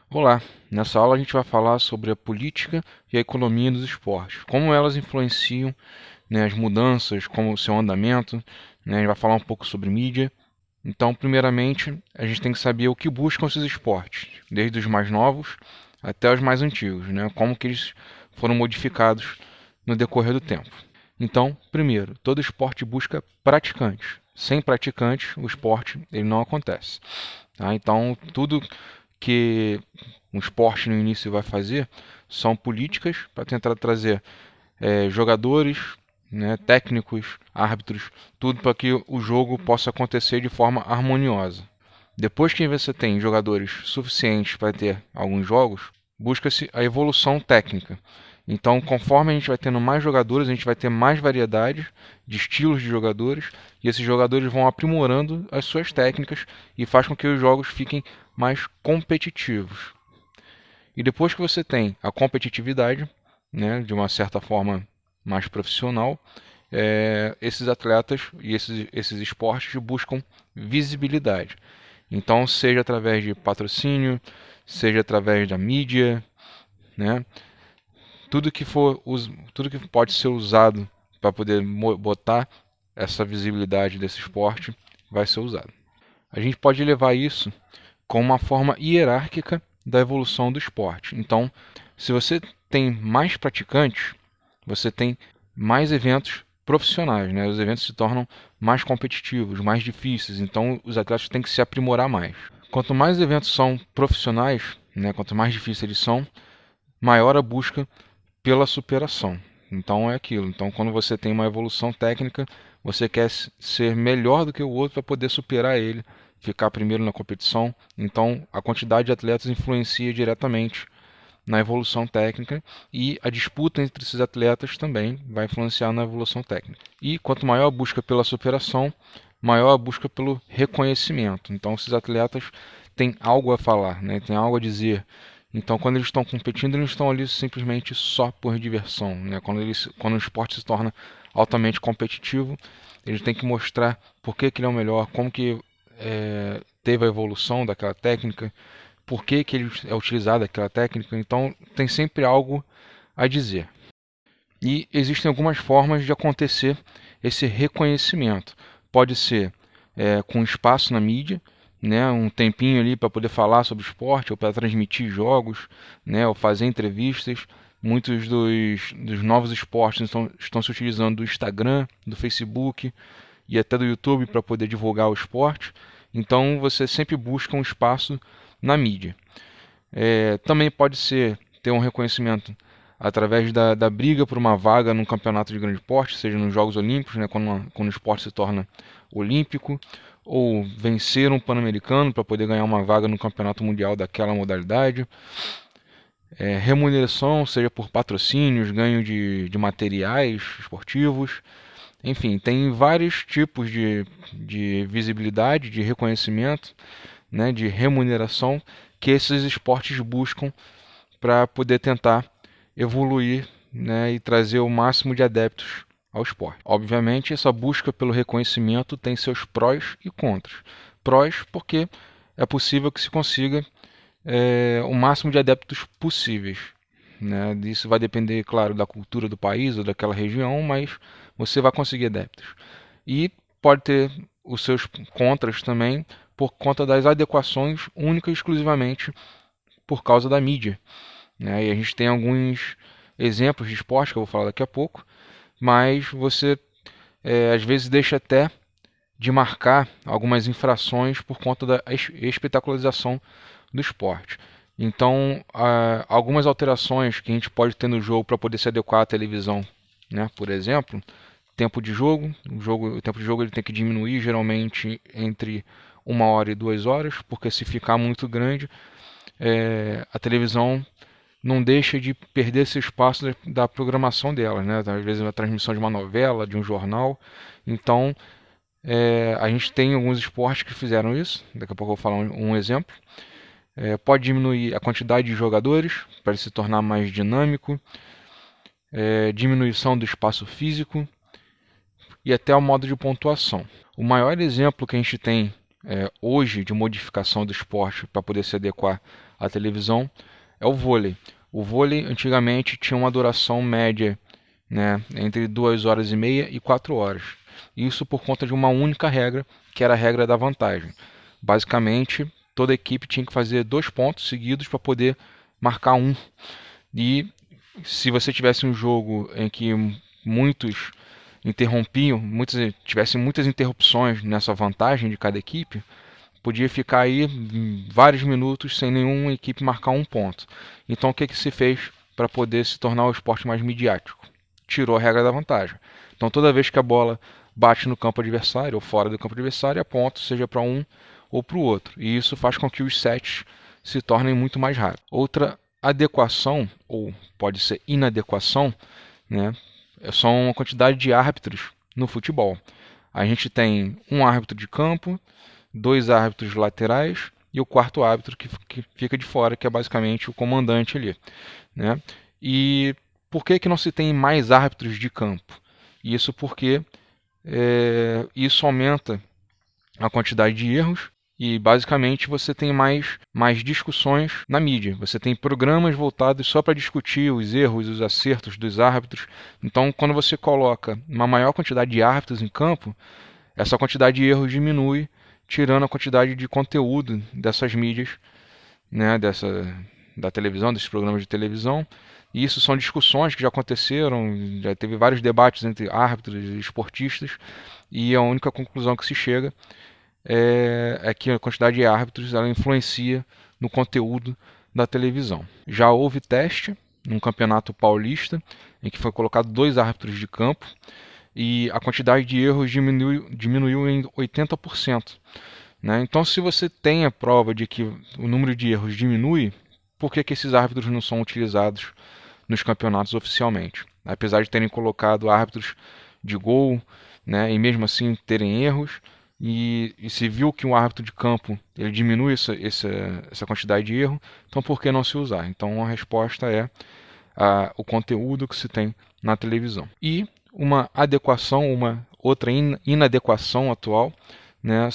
Olá, nessa aula a gente vai falar sobre a política e a economia dos esportes, como elas influenciam, as mudanças, como o seu andamento, a gente vai falar um pouco sobre mídia. Então, primeiramente, a gente tem que saber o que buscam esses esportes, desde os mais novos até os mais antigos, como que eles foram modificados no decorrer do tempo. Então, primeiro, todo esporte busca praticantes. Sem praticantes, o esporte ele não acontece. Tá? Então, tudo que um esporte no início vai fazer são políticas para tentar trazer jogadores, técnicos, árbitros, tudo para que o jogo possa acontecer de forma harmoniosa. Depois que você tem jogadores suficientes para ter alguns jogos, busca-se a evolução técnica. Então, conforme a gente vai tendo mais jogadores, a gente vai ter mais variedade de estilos de jogadores, e esses jogadores vão aprimorando as suas técnicas e faz com que os jogos fiquem mais competitivos. E depois que você tem a competitividade, de uma certa forma mais profissional, esses atletas e esses esportes buscam visibilidade. Então, seja através de patrocínio, seja através da mídia, né? Tudo que pode ser usado para poder botar essa visibilidade desse esporte vai ser usado. A gente pode levar isso com uma forma hierárquica da evolução do esporte. Então, se você tem mais praticantes, você tem mais eventos profissionais, Os eventos se tornam mais competitivos, mais difíceis, então os atletas têm que se aprimorar mais. Quanto mais eventos são profissionais, quanto mais difíceis eles são, maior a busca pela superação. Então é aquilo. Então, quando você tem uma evolução técnica, você quer ser melhor do que o outro para poder superar ele, ficar primeiro na competição. Então, a quantidade de atletas influencia diretamente na evolução técnica e a disputa entre esses atletas também vai influenciar na evolução técnica. E quanto maior a busca pela superação, maior a busca pelo reconhecimento. Então, esses atletas têm algo a falar, têm algo a dizer. Então, quando eles estão competindo, eles estão ali simplesmente só por diversão. Quando o esporte se torna altamente competitivo, eles têm que mostrar por que ele é o melhor, como que teve a evolução daquela técnica, por que ele é utilizado aquela técnica. Então, tem sempre algo a dizer. E existem algumas formas de acontecer esse reconhecimento. Pode ser com espaço na mídia, um tempinho ali para poder falar sobre esporte ou para transmitir jogos, ou fazer entrevistas. Muitos dos novos esportes estão se utilizando do Instagram, do Facebook e até do YouTube para poder divulgar o esporte. Então você sempre busca um espaço na mídia. Também pode ser ter um reconhecimento através da briga por uma vaga num campeonato de grande porte, seja nos Jogos Olímpicos, quando o esporte se torna olímpico, ou vencer um Pan-Americano para poder ganhar uma vaga no campeonato mundial daquela modalidade. Remuneração, seja por patrocínios, ganho de materiais esportivos. Enfim, tem vários tipos de visibilidade, de reconhecimento, de remuneração que esses esportes buscam para poder tentar evoluir, e trazer o máximo de adeptos ao esporte. Obviamente, essa busca pelo reconhecimento tem seus prós e contras. Prós porque é possível que se consiga o máximo de adeptos possíveis. Isso vai depender, claro, da cultura do país ou daquela região, mas você vai conseguir adeptos. E pode ter os seus contras também por conta das adequações única e exclusivamente por causa da mídia. E a gente tem alguns exemplos de esporte que eu vou falar daqui a pouco, mas você às vezes deixa até de marcar algumas infrações por conta da espetacularização do esporte. Então, algumas alterações que a gente pode ter no jogo para poder se adequar à televisão, por exemplo, tempo de jogo, o tempo de jogo ele tem que diminuir geralmente entre 1 hora e 2 horas, porque se ficar muito grande, a televisão não deixa de perder esse espaço da programação dela, Às vezes a transmissão de uma novela, de um jornal. Então, a gente tem alguns esportes que fizeram isso. Daqui a pouco eu vou falar um exemplo. Pode diminuir a quantidade de jogadores para ele se tornar mais dinâmico. Diminuição do espaço físico e até o modo de pontuação. O maior exemplo que a gente tem hoje de modificação do esporte para poder se adequar à televisão é o vôlei. O vôlei antigamente tinha uma duração média, né, entre 2 horas e meia e 4 horas. Isso por conta de uma única regra, que era a regra da vantagem. Basicamente, toda equipe tinha que fazer 2 pontos seguidos para poder marcar um. E se você tivesse um jogo em que muitos tivessem muitas interrupções nessa vantagem de cada equipe, podia ficar aí vários minutos sem nenhuma equipe marcar um ponto. Então o que se fez para poder se tornar o esporte mais midiático? Tirou a regra da vantagem. Então toda vez que a bola bate no campo adversário ou fora do campo adversário, é ponto, seja para um ou para o outro. E isso faz com que os sets se tornem muito mais rápidos. Outra adequação, ou pode ser inadequação, né, são a quantidade de árbitros no futebol. A gente tem um árbitro de campo, 2 árbitros laterais e o quarto árbitro que fica de fora, que é basicamente o comandante ali, né? E por que não se tem mais árbitros de campo? Isso porque isso aumenta a quantidade de erros e basicamente você tem mais discussões na mídia. Você tem programas voltados só para discutir os erros e os acertos dos árbitros. Então, quando você coloca uma maior quantidade de árbitros em campo, essa quantidade de erros diminui, tirando a quantidade de conteúdo dessas mídias, né, da televisão, desses programas de televisão. E isso são discussões que já aconteceram, já teve vários debates entre árbitros e esportistas, e a única conclusão que se chega é que a quantidade de árbitros ela influencia no conteúdo da televisão. Já houve teste num campeonato paulista, em que foi colocado 2 árbitros de campo, e a quantidade de erros diminuiu em 80%. Né? Então, se você tem a prova de que o número de erros diminui, por que esses árbitros não são utilizados nos campeonatos oficialmente? Apesar de terem colocado árbitros de gol, né, e mesmo assim terem erros, e se viu que um árbitro de campo ele diminui essa quantidade de erro, então por que não se usar? Então a resposta é o conteúdo que se tem na televisão. E uma adequação, uma outra inadequação atual, né,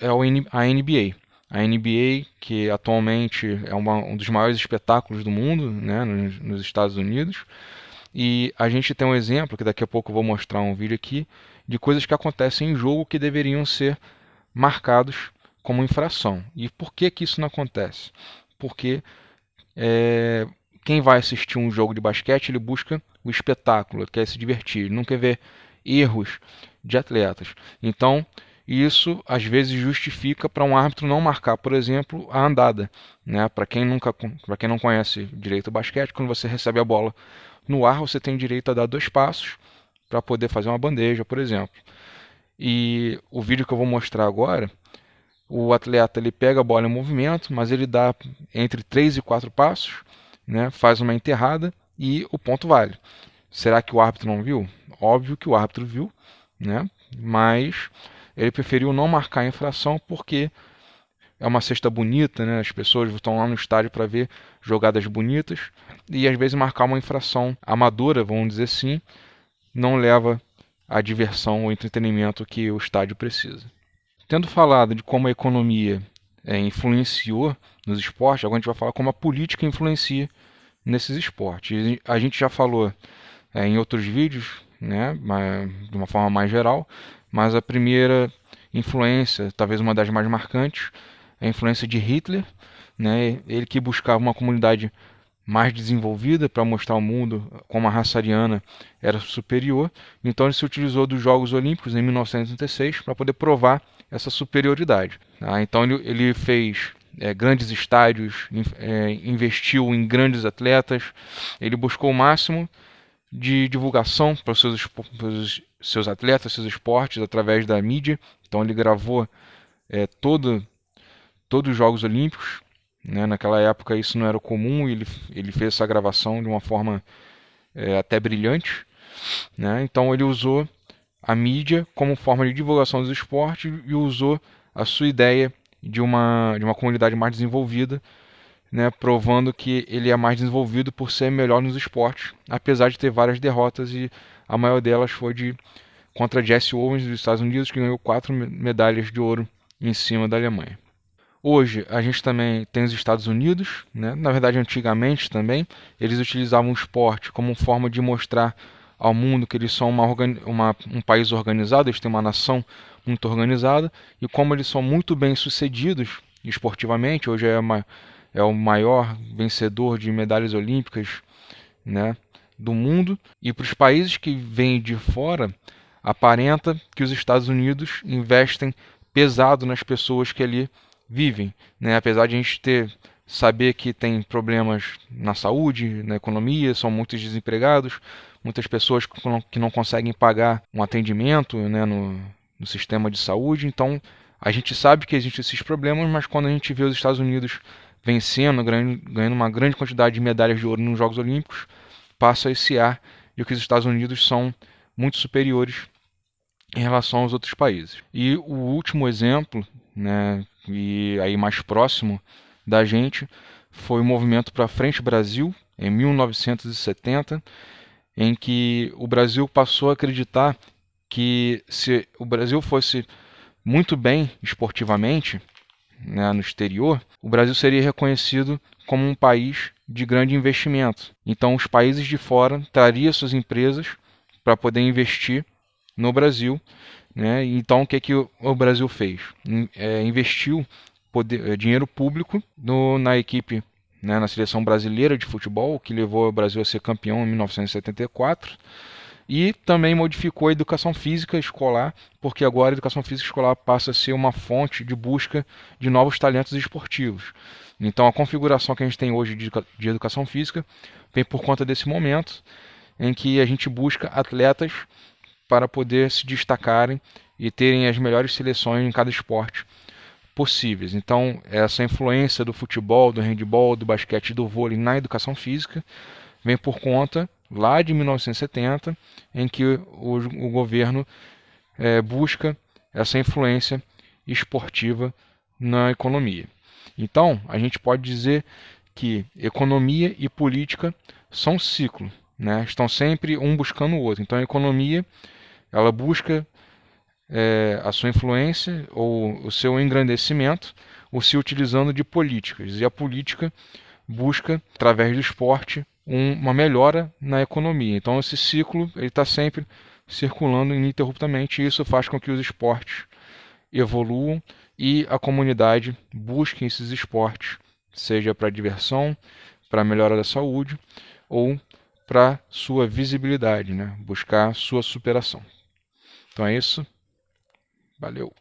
é a NBA. A NBA, que atualmente é um dos maiores espetáculos do mundo, né, nos Estados Unidos. E a gente tem um exemplo, que daqui a pouco eu vou mostrar um vídeo aqui, de coisas que acontecem em jogo que deveriam ser marcados como infração. E por que isso não acontece? Porque quem vai assistir um jogo de basquete, ele busca o espetáculo, quer se divertir, ele não quer ver erros de atletas. Então, isso às vezes justifica para um árbitro não marcar, por exemplo, a andada. Né? Para quem não conhece direito o basquete, quando você recebe a bola no ar, você tem direito a dar 2 passos para poder fazer uma bandeja, por exemplo. E o vídeo que eu vou mostrar agora, o atleta ele pega a bola em movimento, mas ele dá entre 3 e 4 passos, né? Faz uma enterrada e o ponto vale. Será que o árbitro não viu? Óbvio que o árbitro viu, né? Mas ele preferiu não marcar a infração porque é uma cesta bonita, né? As pessoas estão lá no estádio para ver jogadas bonitas e às vezes marcar uma infração amadora, vamos dizer assim, não leva a diversão ou entretenimento que o estádio precisa. Tendo falado de como a economia influenciou nos esportes, agora a gente vai falar como a política influencia nesses esportes. A gente já falou em outros vídeos, né, de uma forma mais geral, mas a primeira influência, talvez uma das mais marcantes, é a influência de Hitler, né, ele que buscava uma comunidade mais desenvolvida para mostrar ao mundo como a raça ariana era superior. Então ele se utilizou dos Jogos Olímpicos em 1936 para poder provar essa superioridade. Então ele fez grandes estádios, investiu em grandes atletas, ele buscou o máximo de divulgação para os seus atletas, seus esportes, através da mídia. Então ele gravou todos os Jogos Olímpicos. Né? Naquela época isso não era comum, ele fez essa gravação de uma forma até brilhante. Né? Então ele usou a mídia como forma de divulgação dos esportes e usou a sua ideia de uma comunidade mais desenvolvida, né? Provando que ele é mais desenvolvido por ser melhor nos esportes, apesar de ter várias derrotas, e a maior delas foi contra Jesse Owens dos Estados Unidos, que ganhou 4 medalhas de ouro em cima da Alemanha. Hoje a gente também tem os Estados Unidos, né? Na verdade antigamente também, eles utilizavam o esporte como forma de mostrar ao mundo que eles são um país organizado, eles têm uma nação muito organizada, e como eles são muito bem sucedidos esportivamente, hoje é o maior vencedor de medalhas olímpicas, né, do mundo, e para os países que vêm de fora, aparenta que os Estados Unidos investem pesado nas pessoas que ali vivem, né? Apesar de a gente saber que tem problemas na saúde, na economia, são muitos desempregados, muitas pessoas que não conseguem pagar um atendimento, né, no sistema de saúde. Então a gente sabe que existem esses problemas, mas quando a gente vê os Estados Unidos vencendo, ganhando uma grande quantidade de medalhas de ouro nos Jogos Olímpicos, passa esse ar de que os Estados Unidos são muito superiores em relação aos outros países. E o último exemplo, né, e aí mais próximo da gente, foi o movimento para Frente Brasil, em 1970, em que o Brasil passou a acreditar que se o Brasil fosse muito bem esportivamente, né, no exterior, o Brasil seria reconhecido como um país de grande investimento. Então, os países de fora trariam suas empresas para poder investir no Brasil, né? Então, o que o Brasil fez? Investiu dinheiro público na equipe, né, na seleção brasileira de futebol, que levou o Brasil a ser campeão em 1974. E também modificou a educação física escolar, porque agora a educação física escolar passa a ser uma fonte de busca de novos talentos esportivos. Então, a configuração que a gente tem hoje de educação física vem por conta desse momento em que a gente busca atletas para poder se destacarem e terem as melhores seleções em cada esporte possíveis. Então, essa influência do futebol, do handebol, do basquete e do vôlei na educação física vem por conta lá de 1970, em que o governo busca essa influência esportiva na economia. Então, a gente pode dizer que economia e política são um ciclo, né? Estão sempre um buscando o outro. Então, a economia ela busca a sua influência ou o seu engrandecimento, ou se utilizando de políticas. E a política busca, através do esporte, uma melhora na economia. Então esse ciclo está sempre circulando ininterruptamente, e isso faz com que os esportes evoluam e a comunidade busque esses esportes, seja para diversão, para melhora da saúde ou para sua visibilidade, né? Buscar sua superação. Então é isso. Valeu!